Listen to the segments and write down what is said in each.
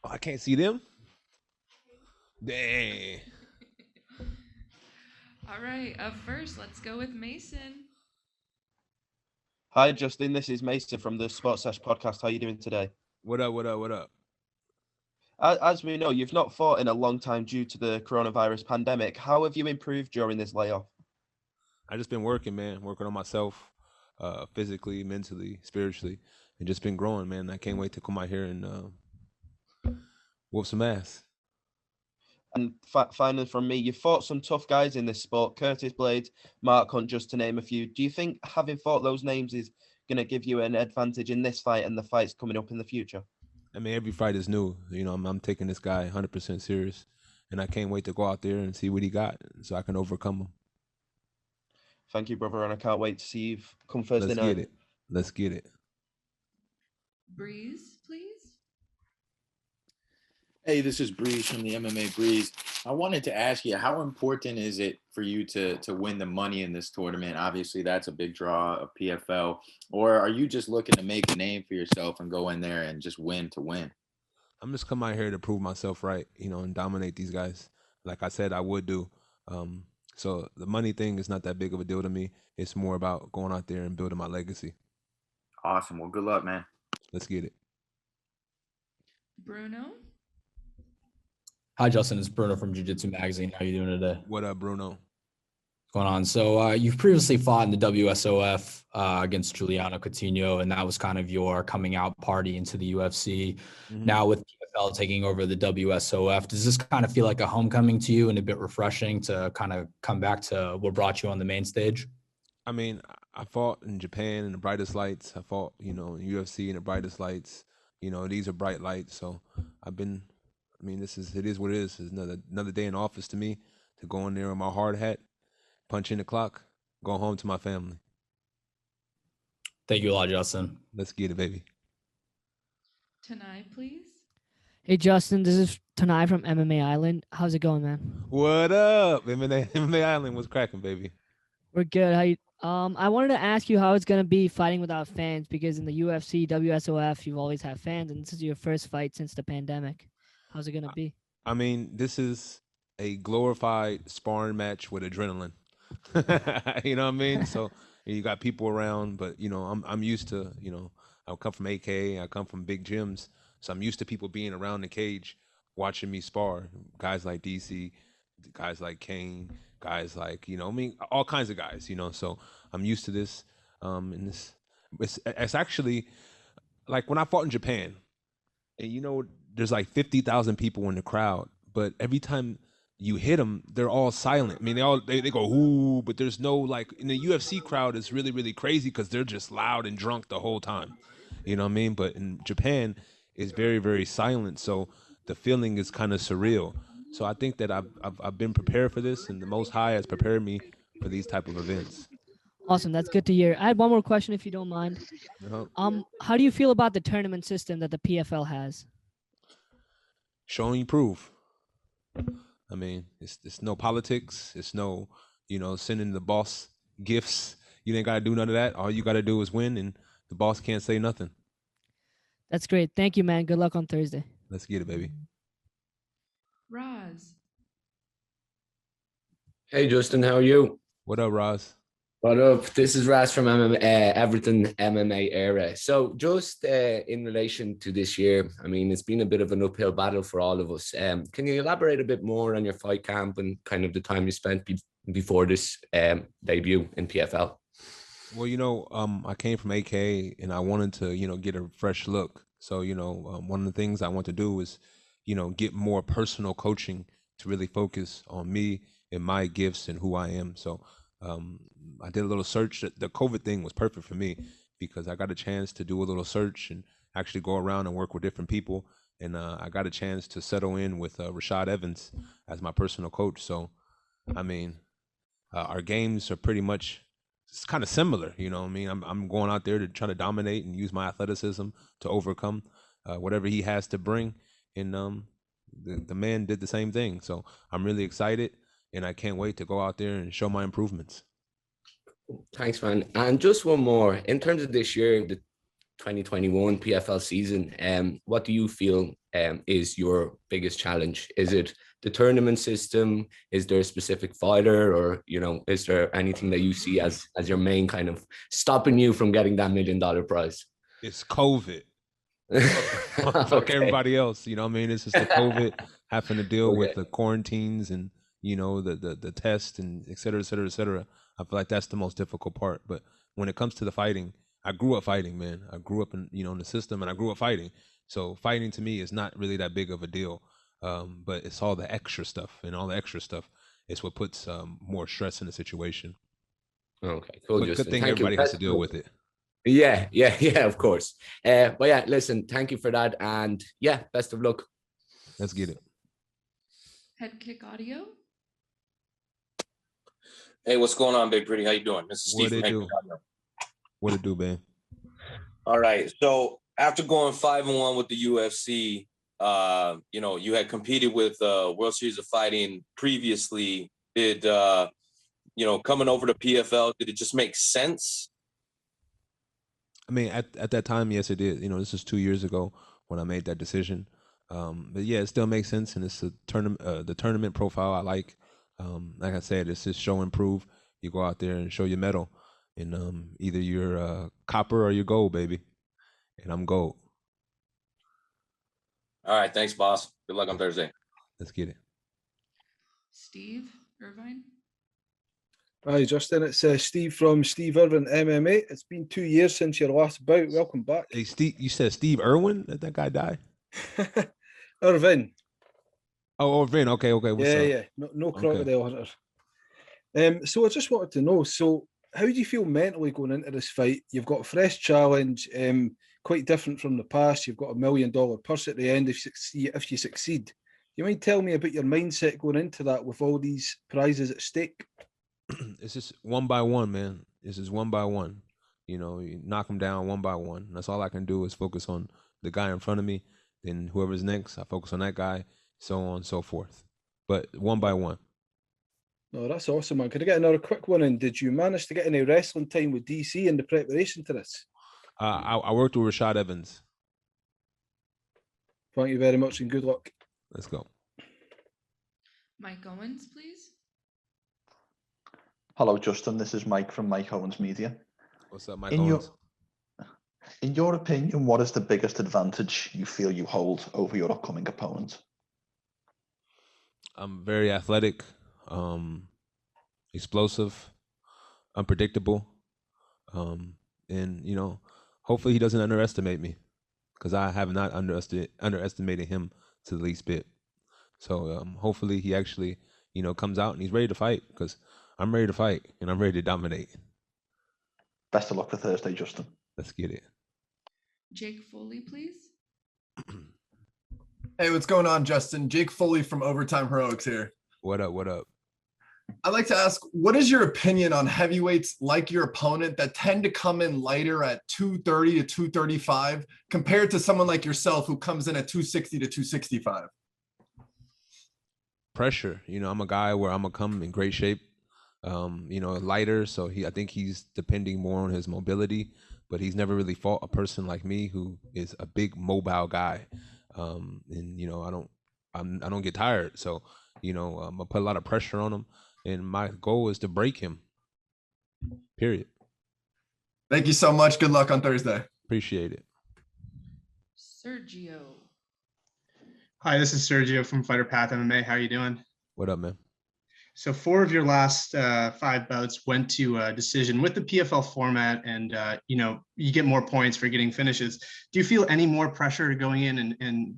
Oh, I can't see them. Dang. All right, up first, let's go with Mason. Hi, Justin. This is Mason from the Sports Sesh podcast. How are you doing today? What up? What up? What up? As we know, you've not fought in a long time due to the coronavirus pandemic. How have you improved during this layoff? I just been working, man. Working on myself, physically, mentally, spiritually, and just been growing, man. I can't wait to come out here and whoop some ass. And finally, from me, you fought some tough guys in this sport: Curtis Blades, Mark Hunt, just to name a few. Do you think having fought those names is going to give you an advantage in this fight and the fights coming up in the future? I mean, every fight is new. You know, I'm taking this guy 100% serious, and I can't wait to go out there and see what he got, so I can overcome him. Thank you, brother, and I can't wait to see you come Thursday Let's night. get it. Let's get it. Breeze, please. Hey, this is Breeze from the MMA Breeze. I wanted to ask you, how important is it for you to win the money in this tournament? Obviously, that's a big draw of PFL. Or are you just looking to make a name for yourself and go in there and just win to win? I'm just come out here to prove myself right, you know, and dominate these guys. Like I said, I would do. So the money thing is not that big of a deal to me. It's more about going out there and building my legacy. Awesome. Well, good luck, man. Let's get it. Bruno. Hi, Justin. It's Bruno from Jiu Jitsu Magazine. How are you doing today? What up, Bruno? What's going on? So you've previously fought in the WSOF against Juliano Coutinho, and that was kind of your coming out party into the UFC. Mhm. Now with PFL taking over the WSOF, does this kind of feel like a homecoming to you and a bit refreshing to kind of come back to what brought you on the main stage? I mean, I fought in Japan in the brightest lights. I fought, you know, in UFC in the brightest lights. You know, these are bright lights. So I've been, I mean, it is what it is. It's another day in office to me to go in there with my hard hat, punch in the clock, go home to my family. Thank you a lot, Justin. Let's get it, baby. Tanai, please. Hey Justin, this is Tanai from MMA Island. How's it going, man? What up? MMA Island was cracking, baby. We're good. How you? I wanted to ask you how it's gonna be fighting without fans because in the UFC, WSOF, you've always had fans, and this is your first fight since the pandemic. How's it gonna be? I mean, this is a glorified sparring match with adrenaline. You know what I mean? So you got people around, but you know, I'm used to, you know, I come from AK, I come from big gyms, so I'm used to people being around the cage watching me spar. Guys like DC, guys like Kane, guys like, you know, I mean, all kinds of guys, you know. So I'm used to this. And it's actually like when I fought in Japan, and you know, there's like 50,000 people in the crowd, but every time you hit them, they're all silent. I mean, they go ooh, but there's no like in the UFC crowd. It's really really crazy because they're just loud and drunk the whole time. You know what I mean? But in Japan, it's very very silent. So the feeling is kind of surreal. So I think that I've been prepared for this, and the Most High has prepared me for these type of events. Awesome, that's good to hear. I had one more question, if you don't mind. How do you feel about the tournament system that the PFL has? Showing you proof. I mean, it's no politics. It's no, you know, sending the boss gifts. You ain't got to do none of that. All you got to do is win, and the boss can't say nothing. That's great. Thank you, man. Good luck on Thursday. Let's get it, baby. Roz. Hey, Justin, how are you? What up, Roz? What up? This is Raz from Everton MMA Era. So just in relation to this year, I mean, it's been a bit of an uphill battle for all of us. Can you elaborate a bit more on your fight camp and kind of the time you spent before this debut in PFL? Well, you know, I came from AK and I wanted to, you know, get a fresh look. So, you know, one of the things I want to do is, you know, get more personal coaching to really focus on me and my gifts and who I am. So I did a little search. The COVID thing was perfect for me because I got a chance to do a little search and actually go around and work with different people. And I got a chance to settle in with Rashad Evans as my personal coach. So, I mean, our games are pretty much it's kind of similar. You know what I mean? I'm going out there to try to dominate and use my athleticism to overcome whatever he has to bring. And the man did the same thing. So I'm really excited. And I can't wait to go out there and show my improvements. Thanks, man. And just one more. In terms of this year, 2021 PFL season. What do you feel is your biggest challenge? Is it the tournament system? Is there a specific fighter, or is there anything that you see as your main kind of stopping you from getting that $1 million prize? It's COVID. Fuck Okay. everybody else. You know what I mean? It's just the COVID having to deal with Okay. the quarantines and the test and et cetera, et cetera, et cetera. I feel like that's the most difficult part. But when it comes to the fighting, I grew up fighting, man. I grew up in in the system, and I grew up fighting. So fighting to me is not really that big of a deal. But it's all the extra stuff, and all the extra stuff is what puts more stress in the situation. Okay, cool, But good Justin. thing Thank you. everybody has to deal with it. Yeah, of course. But yeah, listen, thank you for that. And yeah, best of luck. Let's get it. Head kick audio. Hey, what's going on, Big Pretty? How you doing? This is Steve What from it Head do? Kick Audio. What it do, man? All right. So after going 5-1 with the UFC, you had competed with World Series of Fighting previously. Did coming over to PFL, did it just make sense? I mean, at that time, yes, it did. This is 2 years ago when I made that decision. But yeah, it still makes sense, and it's the tournament profile I like. Like I said, it's just show and prove. You go out there and show your medal, and either you're copper or you're gold, baby. And I'm gold. All right. Thanks, boss. Good luck on Thursday. Let's get it. Steve Irvine. Hi, Justin. It's Steve from Steve Irvin MMA. It's been 2 years since your last bout. Welcome back. Hey, Steve, you said Steve Irwin? Did that guy die? Irvin. Oh, Irvin. Okay. What's up? Yeah. No crocodile hunter. So I just wanted to know, so how do you feel mentally going into this fight? You've got a fresh challenge, quite different from the past. You've got $1 million purse at the end if you succeed. Do you mind telling me about your mindset going into that with all these prizes at stake? It's just one by one, man. This is one by one. You knock them down one by one. That's all I can do is focus on the guy in front of me. Then whoever's next, I focus on that guy, so on and so forth. But one by one. No, that's awesome, man. Could I get another quick one in? Did you manage to get any wrestling time with DC in the preparation to this? I worked with Rashad Evans. Thank you very much and good luck. Let's go. Mike Owens, please. Hello, Justin. This is Mike from Mike Owens Media. What's up, Mike Owens? In your opinion, what is the biggest advantage you feel you hold over your upcoming opponent? I'm very athletic, explosive, unpredictable, and hopefully he doesn't underestimate me, because I have not underestimated him to the least bit. So hopefully he actually comes out and he's ready to fight, because I'm ready to fight and I'm ready to dominate. Best of luck for Thursday, Justin. Let's get it. Jake Foley, please. Hey, what's going on, Justin? Jake Foley from Overtime Heroics here. What up? I'd like to ask, what is your opinion on heavyweights like your opponent that tend to come in lighter at 230 to 235 compared to someone like yourself who comes in at 260 to 265? Pressure. I'm a guy where I'm gonna come in great shape. Lighter, so I think he's depending more on his mobility, but he's never really fought a person like me who is a big mobile guy. And I don't get tired, so I'm gonna put a lot of pressure on him, and my goal is to break him. Period. Thank you so much. Good luck on Thursday. Appreciate it. Sergio. Hi, this is Sergio from Fighter Path MMA. How are you doing? What up, man? So 4 of your last 5 bouts went to a decision with the PFL format, and you get more points for getting finishes. Do you feel any more pressure going in and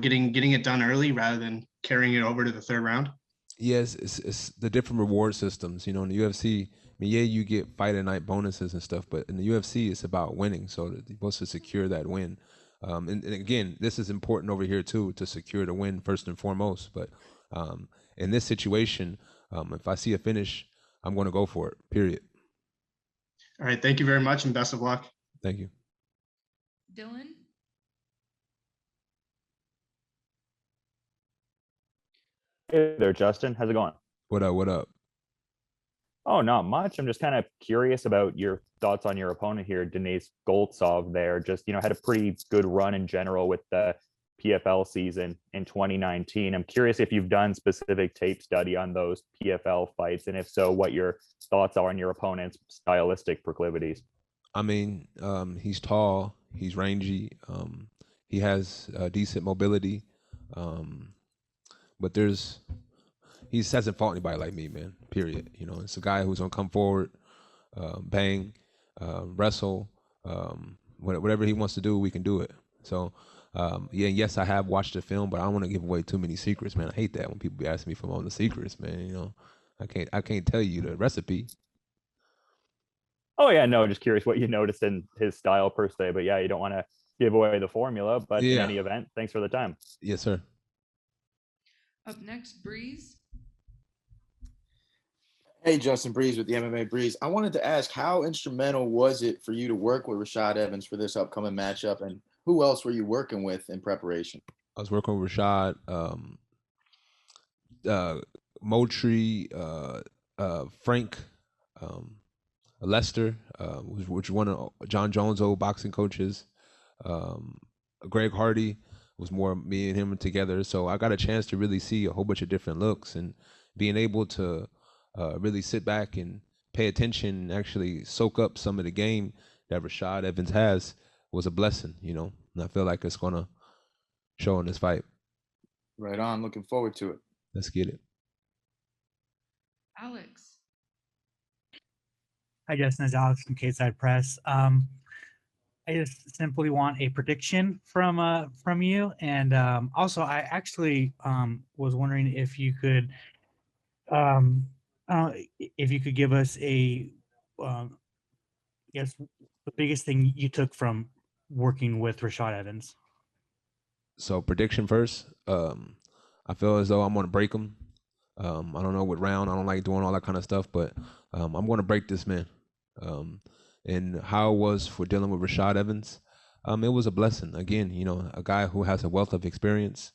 getting it done early rather than carrying it over to the third round? Yes, it's the different reward systems. In the UFC, I mean, yeah, you get fight at night bonuses and stuff, but in the UFC, it's about winning. So you're supposed to secure that win. And again, this is important over here too, to secure the win first and foremost. But in this situation, if I see a finish, I'm going to go for it, period. All right. Thank you very much and best of luck. Thank you. Dylan. Hey there, Justin. How's it going? What up? Oh, not much. I'm just kind of curious about your thoughts on your opponent here, Denis Goltsov there. Just, had a pretty good run in general with the PFL season in 2019. I'm curious if you've done specific tape study on those PFL fights, and if so, what your thoughts are on your opponent's stylistic proclivities. I mean, he's tall, he's rangy, he has decent mobility, but he hasn't fought anybody like me, man. Period. It's a guy who's gonna come forward, bang, wrestle, whatever he wants to do, we can do it. So, yes, I have watched the film, but I don't want to give away too many secrets, man. I hate that when people be asking me for all the secrets, man. I can't tell you the recipe. Oh yeah, no, just curious what you noticed in his style per se, but yeah, you don't want to give away the formula. But in any event, thanks for the time. Yes, sir. Up next, Breeze. Hey, Justin Breeze with the MMA Breeze. I wanted to ask, how instrumental was it for you to work with Rashad Evans for this upcoming matchup, and who else were you working with in preparation? I was working with Rashad, Moultrie, Frank, Lester, which one of John Jones' old boxing coaches. Greg Hardy was more me and him together. So I got a chance to really see a whole bunch of different looks, and being able to really sit back and pay attention and actually soak up some of the game that Rashad Evans has was a blessing, and I feel like it's going to show in this fight. Right on. Looking forward to it. Let's get it. Alex. Hi, Justin. It's Alex from K-Side Press. I just simply want a prediction from you, and also I actually was wondering if you could give us yes, the biggest thing you took from working with Rashad Evans. So prediction first. I feel as though I'm going to break him. I don't know what round. I don't like doing all that kind of stuff, but I'm going to break this man. And how it was for dealing with Rashad Evans, it was a blessing. Again, a guy who has a wealth of experience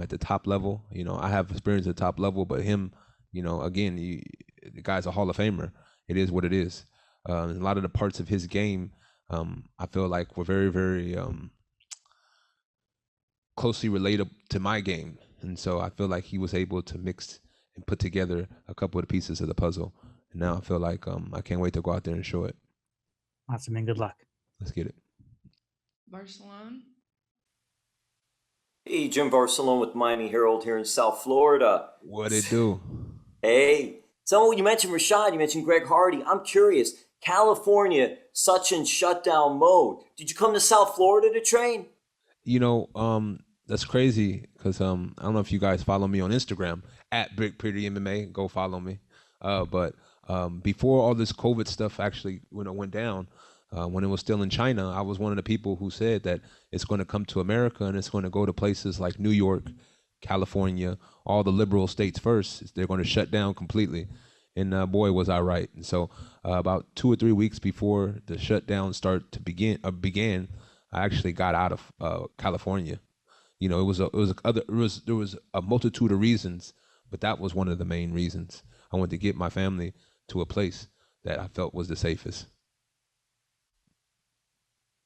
at the top level. I have experience at the top level, but him, again, the guy's a Hall of Famer. It is what it is. A lot of the parts of his game, I feel like were very, very closely related to my game. And so I feel like he was able to mix and put together a couple of the pieces of the puzzle. And now I feel like I can't wait to go out there and show it. Awesome, and good luck. Let's get it. Barcelona. Hey, Jim Barcelona with Miami Herald here in South Florida. What it do? Hey, so you mentioned Rashad, you mentioned Greg Hardy. I'm curious, California, such in shutdown mode. Did you come to South Florida to train? That's crazy because I don't know if you guys follow me on Instagram at Brick Pretty MMA. Go follow me. But before all this COVID stuff actually went down, when it was still in China, I was one of the people who said that it's going to come to America and it's going to go to places like New York, California, all the liberal states first. They're going to shut down completely. And boy, was I right. And so about 2 or 3 weeks before the shutdown began, I actually got out of California. There was a multitude of reasons, but that was one of the main reasons. I wanted to get my family to a place that I felt was the safest.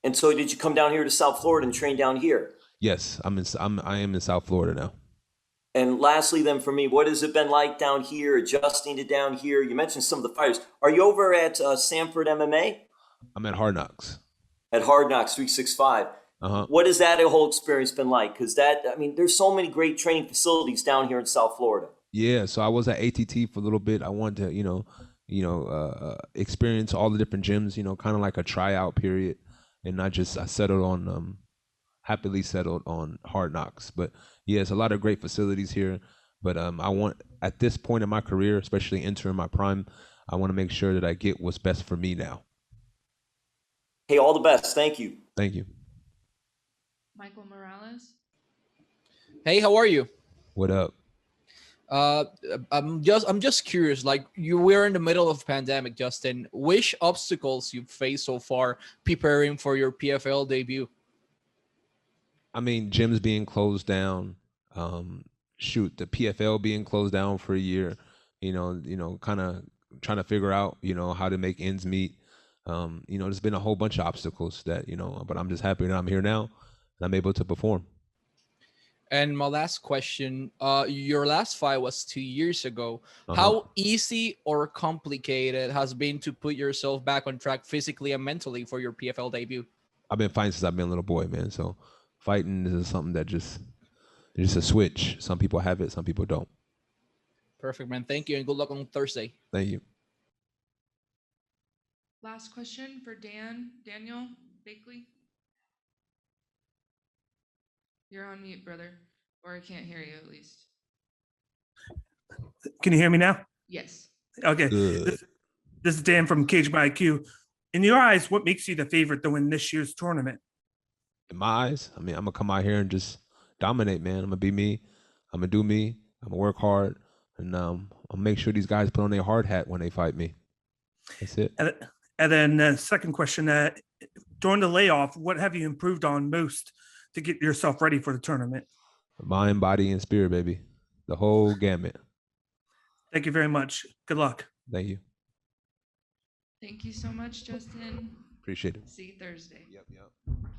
And so did you come down here to South Florida and train down here? Yes, I am in South Florida now. And lastly then for me, what has it been like down here, adjusting to down here? You mentioned some of the fighters. Are you over at Sanford MMA? I'm at Hard Knocks. At Hard Knocks 365. What has that whole experience been like? Because there's so many great training facilities down here in South Florida. Yeah, so I was at ATT for a little bit. I wanted to, experience all the different gyms, kind of like a tryout period, and I settled on, happily settled on Hard Knocks. But yeah, it's a lot of great facilities here. But I want, at this point in my career, especially entering my prime, I want to make sure that I get what's best for me now. Hey, all the best. Thank you. Thank you. Michael Morales. Hey, how are you? What up? I'm just curious. Like, we're in the middle of pandemic, Justin. Which obstacles you've faced so far preparing for your PFL debut? I mean, gyms being closed down. The PFL being closed down for a year. Kind of trying to figure out, how to make ends meet. There's been a whole bunch of obstacles that, but I'm just happy that I'm here now and I'm able to perform. And my last question, your last fight was 2 years ago. Uh-huh. How easy or complicated has been to put yourself back on track physically and mentally for your PFL debut? I've been fighting since I've been a little boy, man. So fighting is something that it's just a switch. Some people have it, some people don't. Perfect, man. Thank you, and good luck on Thursday. Thank you. Last question for Daniel Bakley. You're on mute, brother, or I can't hear you at least. Can you hear me now? Yes. Okay. This is Dan from Cage by IQ. In your eyes, what makes you the favorite to win this year's tournament? In my eyes, I'm gonna come out here and just dominate, man. I'm gonna be me. I'm gonna do me. I'm gonna work hard, and I'll make sure these guys put on their hard hat when they fight me. That's it. And then second question, during the layoff, what have you improved on most to get yourself ready for the tournament? Mind, body, and spirit, baby. The whole gamut. Thank you very much. Good luck. Thank you. Thank you so much, Justin. Appreciate it. See you Thursday. Yep.